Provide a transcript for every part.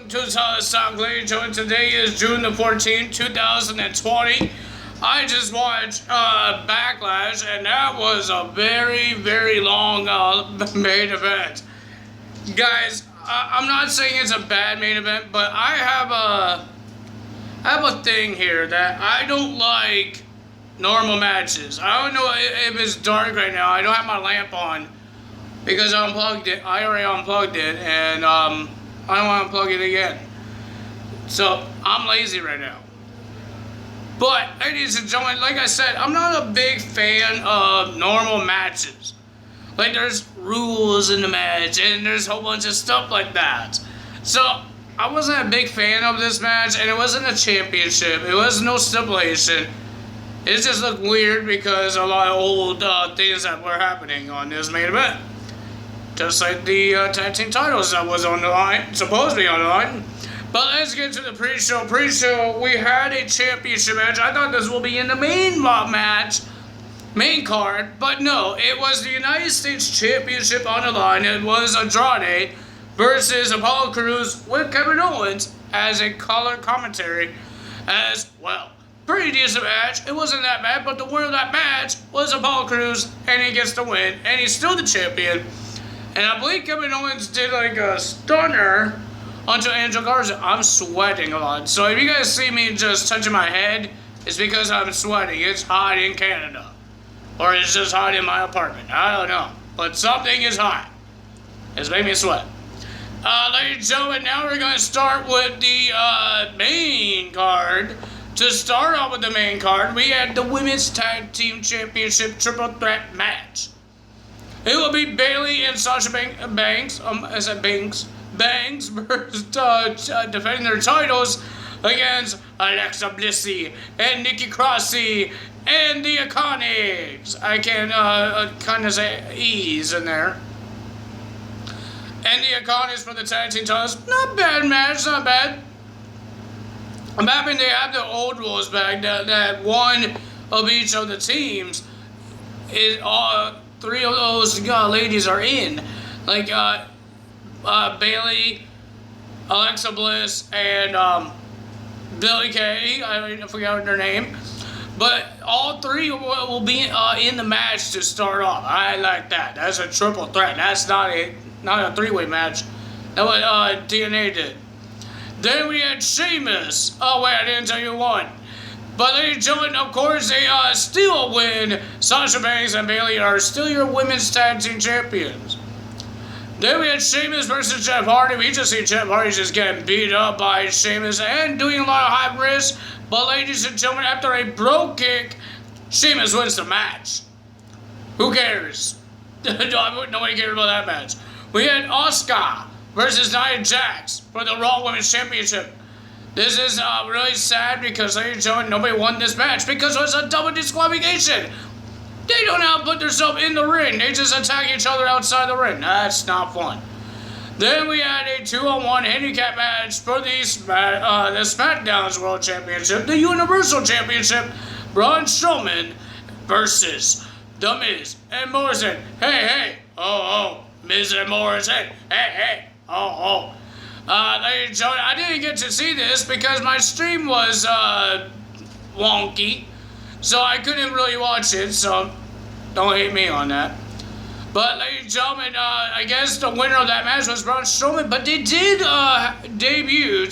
To Stock Lady Joe, and today is June the 14th, 2020. I just watched Backlash, and that was a very, very long main event. Guys, I'm not saying it's a bad main event, but I have a thing here that I don't like normal matches. I don't know if it's dark right now. I don't have my lamp on because I unplugged it. I already unplugged it, and I don't want to unplug it again. So, I'm lazy right now. But, ladies and gentlemen, like I said, I'm not a big fan of normal matches. Like, there's rules in the match, and there's a whole bunch of stuff like that. So, I wasn't a big fan of this match, and it wasn't a championship. It was no stipulation. It just looked weird because a lot of old things that were happening on this main event. Just like the tag team titles that was on the line, supposedly on the line. But let's get to the pre-show. Pre-show, we had a championship match. I thought this will be in the main card, but no, it was the United States Championship on the line. It was Andrade versus Apollo Crews with Kevin Owens as a color commentary as well. Pretty decent match. It wasn't that bad, but the winner of that match was Apollo Crews, and he gets the win, and he's still the champion. And I believe Kevin Owens did like a stunner onto Angel Garza. I'm sweating a lot. So if you guys see me just touching my head, it's because I'm sweating. It's hot in Canada. Or it's just hot in my apartment. I don't know. But something is hot. It's making me sweat. Ladies and gentlemen, now we're going to start with the main card. To start off with the main card, we had the Women's Tag Team Championship Triple Threat match. It will be Bayley and Sasha Banks versus defending their titles against Alexa Blissy and Nikki Crossy and the Iconics. I can kind of say E's in there. And the Iconics for the tag team titles. Not bad match, not bad. I'm happy they have the old rules back that one of each of the teams is three of those ladies are in, like Bayley, Alexa Bliss, and Billie Kay. I forgot their name, but all three will be in the match to start off. I like that. That's a triple threat. That's not a three-way match. That's what TNA did. Then we had Sheamus. Oh wait, I didn't tell you one. But ladies and gentlemen, of course, they still win. Sasha Banks and Bayley are still your women's tag team champions. Then we had Sheamus versus Jeff Hardy. We just see Jeff Hardy just getting beat up by Sheamus and doing a lot of high risk. But ladies and gentlemen, after a brogue kick, Sheamus wins the match. Who cares? Nobody cares about that match. We had Asuka versus Nia Jax for the Raw Women's Championship. This is really sad because, ladies and gentlemen, nobody won this match because it was a double disqualification. They don't know how to put themselves in the ring. They just attack each other outside the ring. That's not fun. Then we had a 2-on-1 handicap match for the SmackDown's World Championship, the Universal Championship, Braun Strowman versus The Miz and Morrison. Hey, oh, Miz and Morrison. Hey, oh. Ladies and gentlemen, I didn't get to see this because my stream was wonky, so I couldn't really watch it, so don't hate me on that. But ladies and gentlemen, I guess the winner of that match was Braun Strowman, but they did debut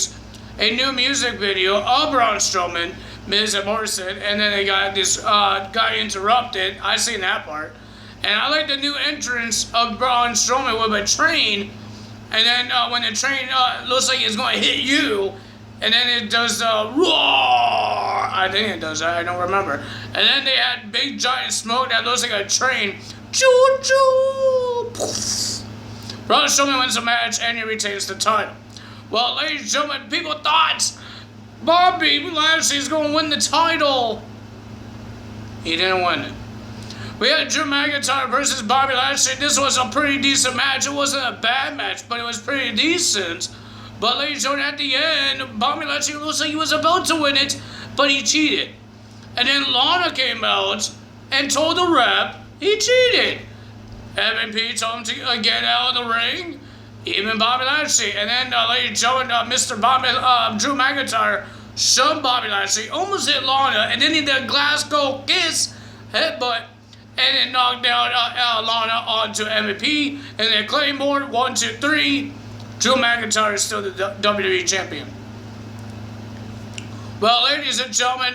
a new music video of Braun Strowman, Miz and Morrison, and then they got this got interrupted. I seen that part. And I like the new entrance of Braun Strowman with a train. And then when the train looks like it's going to hit you, and then it does the roar. I think it does that. I don't remember. And then they had big giant smoke that looks like a train. Choo-choo. Braun Strowman wins the match, and he retains the title. Well, ladies and gentlemen, people thought Bobby Lashley's going to win the title. He didn't win it. We had Drew McIntyre versus Bobby Lashley. This was a pretty decent match. It wasn't a bad match, but it was pretty decent. But ladies and gentlemen, at the end, Bobby Lashley looks like he was about to win it, but he cheated. And then Lana came out and told the ref he cheated. MVP told him to get out of the ring. even Bobby Lashley. And then, ladies and gentlemen, Mr. Drew McIntyre shoved Bobby Lashley, almost hit Lana, and then he did a Glasgow kiss headbutt, and it knocked down Lana onto MVP, and then Claymore, 1, 2, 3. Drew McIntyre is still the WWE Champion. Well, ladies and gentlemen,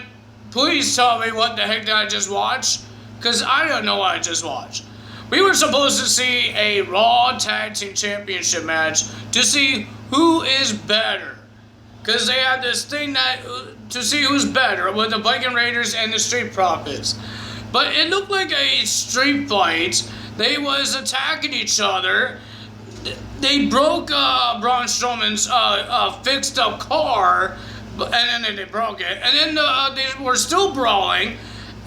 please tell me what the heck did I just watch, because I don't know what I just watched. We were supposed to see a Raw Tag Team Championship match to see who is better, because they had this thing to see who's better with the Viking Raiders and the Street Profits. But it looked like a street fight. They was attacking each other. They broke Braun Strowman's fixed up car, and then they broke it. And then they were still brawling.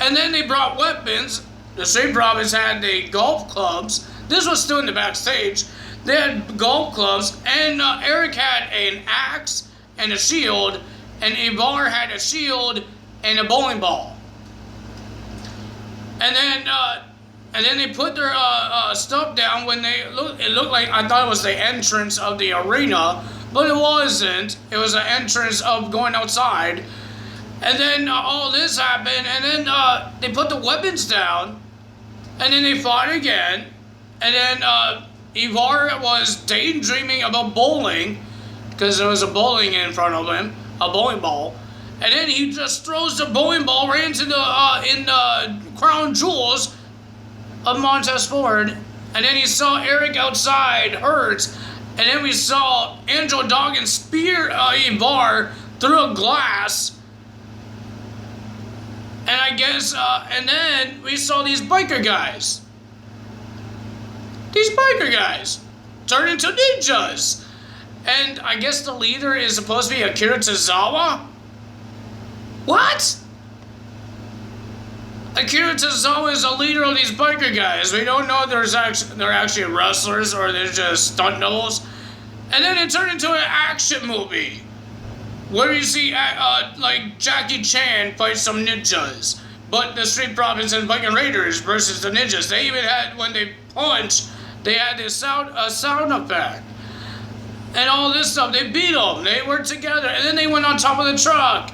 And then they brought weapons. The Street Profits had the golf clubs. This was still in the backstage. They had golf clubs, and Eric had an axe and a shield, and Ivar had a shield and a bowling ball. And then they put their stuff down when it looked like, I thought it was the entrance of the arena, but it wasn't. It was an entrance of going outside. And then all this happened, and then they put the weapons down, and then they fought again. And then Ivar was daydreaming about bowling, because there was a bowling in front of him, a bowling ball. And then he just throws the bowling ball right into the crown jewels of Montez Ford. And then he saw Eric outside hurt. And then we saw Angelo Dawkins spear Ivar through a glass. And I guess, and then we saw these biker guys. These biker guys turn into ninjas. And I guess the leader is supposed to be Akira Tozawa? What? Akira Tozawa is the leader of these biker guys. We don't know if they're actually wrestlers or they're just stunt doubles. And then it turned into an action movie where you see like Jackie Chan fight some ninjas, but the Street Profits and Viking Raiders versus the ninjas. They even had, when they punched, they had this sound effect and all this stuff. They beat them. They were together, and then they went on top of the truck.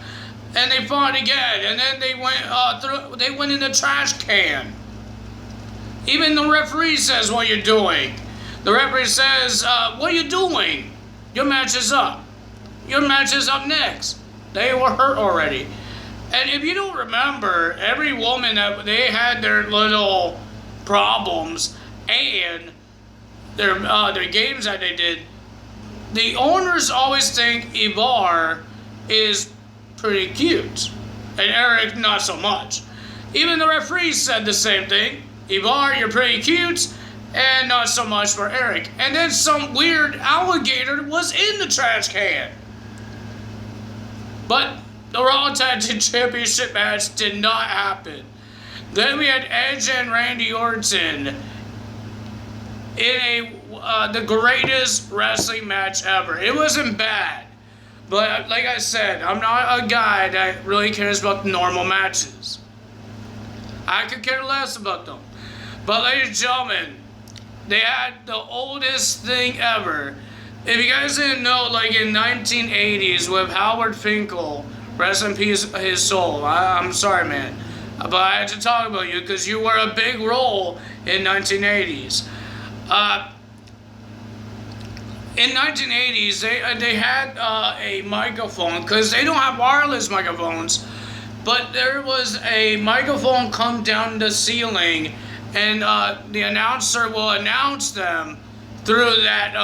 And they fought again, and then they went They went in the trash can. Even the referee says, "What you're doing?" The referee says, "What are you doing? Your match is up. Your match is up next." They were hurt already. And if you don't remember, every woman that they had their little problems and their games that they did, the owners always think Ivar is pretty cute, and Eric not so much. Even the referee said the same thing. Ivar, you're pretty cute, and not so much for Eric. And then some weird alligator was in the trash can. But the Raw Tag Team Championship match did not happen. Then we had Edge and Randy Orton in the greatest wrestling match ever. It wasn't bad. But like I said, I'm not a guy that really cares about normal matches. I could care less about them. But ladies and gentlemen, they had the oldest thing ever. If you guys didn't know, like in 1980s with Howard Finkel, rest in peace his soul. I'm sorry, man. But I had to talk about you because you were a big role in 1980s. In 1980s, they had a microphone, because they don't have wireless microphones, but there was a microphone come down the ceiling, and the announcer will announce them through that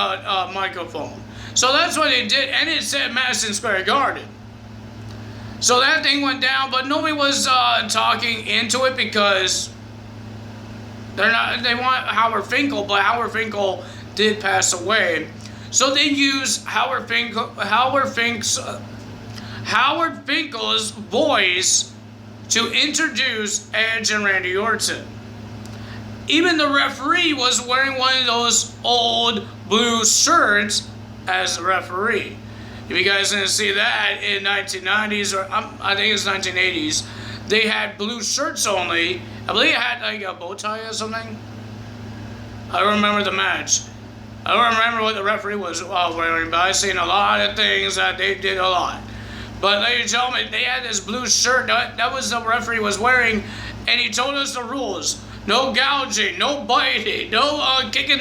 microphone. So that's what they did, and it said Madison Square Garden. So that thing went down, but nobody was talking into it because they want Howard Finkel, but Howard Finkel did pass away. So they used Howard Finkel's voice to introduce Edge and Randy Orton. Even the referee was wearing one of those old blue shirts as a referee. If you guys didn't see that in 1990s, or I think it's 1980s, they had blue shirts only. I believe it had like a bow tie or something. I don't remember the match. I don't remember what the referee was wearing, but I've seen a lot of things that they did a lot. But ladies and gentlemen, they had this blue shirt that was the referee was wearing, and he told us the rules: no gouging, no biting, no kicking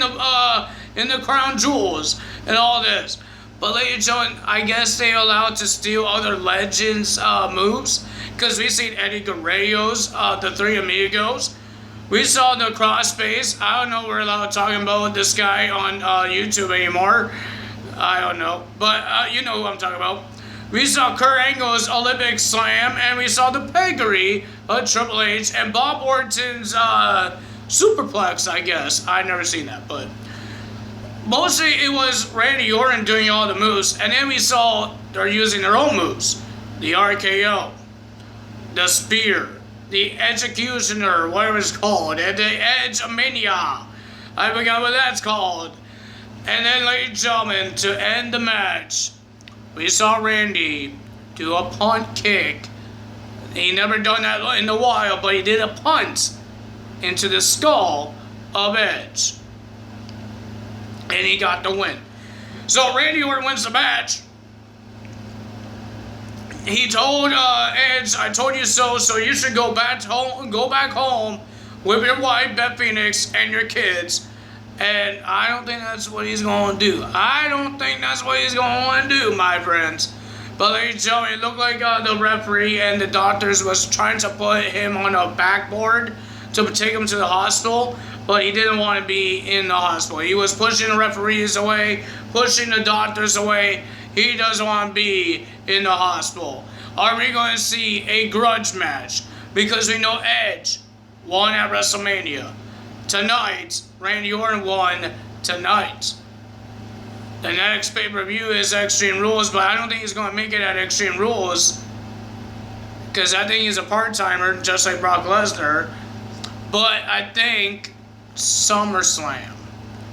in the crown jewels, and all this. But ladies and gentlemen, I guess they allowed to steal other legends' moves, because we seen Eddie Guerrero's, the Three Amigos. We saw the crossface. I don't know we're allowed talking about this guy on YouTube anymore. I don't know. But you know who I'm talking about. We saw Kurt Angle's Olympic Slam, and we saw the peggery of Triple H and Bob Orton's Superplex, I guess. I've never seen that, but mostly it was Randy Orton doing all the moves, and then we saw they're using their own moves. The RKO, the Spear, the Executioner, whatever it's called, and the Edge Mania. I forgot what that's called. And then, ladies and gentlemen, to end the match, we saw Randy do a punt kick. He never done that in a while, but he did a punt into the skull of Edge. And he got the win. So Randy Orton wins the match. He told Edge, "I told you so, so you should go back home with your wife, Beth Phoenix, and your kids." And I don't think that's what he's going to do. I don't think that's what he's going to do, my friends. But ladies and gentlemen, it looked like the referee and the doctors was trying to put him on a backboard to take him to the hospital, but he didn't want to be in the hospital. He was pushing the referees away, pushing the doctors away. He doesn't want to be in the hospital. Are we going to see a grudge match? Because we know Edge won at WrestleMania. Tonight, Randy Orton won tonight. The next pay-per-view is Extreme Rules, but I don't think he's going to make it at Extreme Rules, because I think he's a part-timer, just like Brock Lesnar. But I think SummerSlam.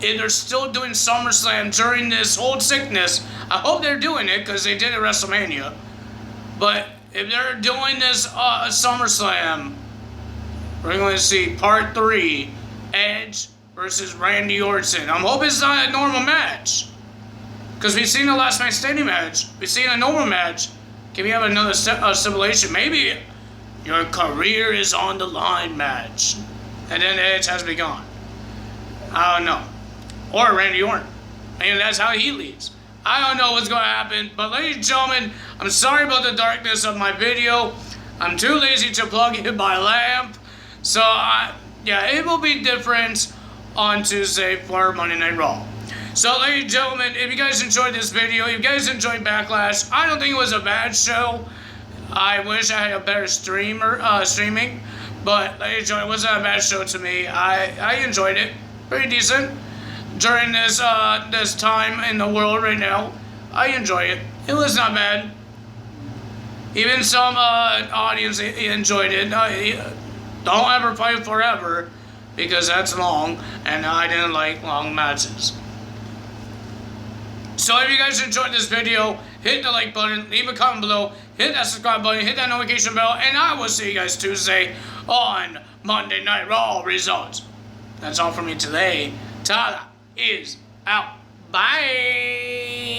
If they're still doing SummerSlam during this whole sickness, I hope they're doing it, because they did it at WrestleMania. But if they're doing this SummerSlam, we're going to see Part 3, Edge versus Randy Orton. I'm hoping it's not a normal match, because we've seen the last Man Standing match. We've seen a normal match. Can we have another stipulation? Maybe your career is on the line match, and then Edge has to be gone. I don't know. Or Randy Orton. And that's how he leaves. I don't know what's going to happen. But ladies and gentlemen, I'm sorry about the darkness of my video. I'm too lazy to plug in my lamp. So, yeah, it will be different on Tuesday for Monday Night Raw. So, ladies and gentlemen, if you guys enjoyed this video, if you guys enjoyed Backlash, I don't think it was a bad show. I wish I had a better streaming. But, ladies and gentlemen, it wasn't a bad show to me. I enjoyed it. Pretty decent. During this this time in the world right now, I enjoy it. It was not bad. Even some audience enjoyed it. Don't ever fight forever, because that's long, and I didn't like long matches. So if you guys enjoyed this video, hit the like button, leave a comment below, hit that subscribe button, hit that notification bell, and I will see you guys Tuesday on Monday Night Raw Results. That's all for me today. Tada is out. Bye.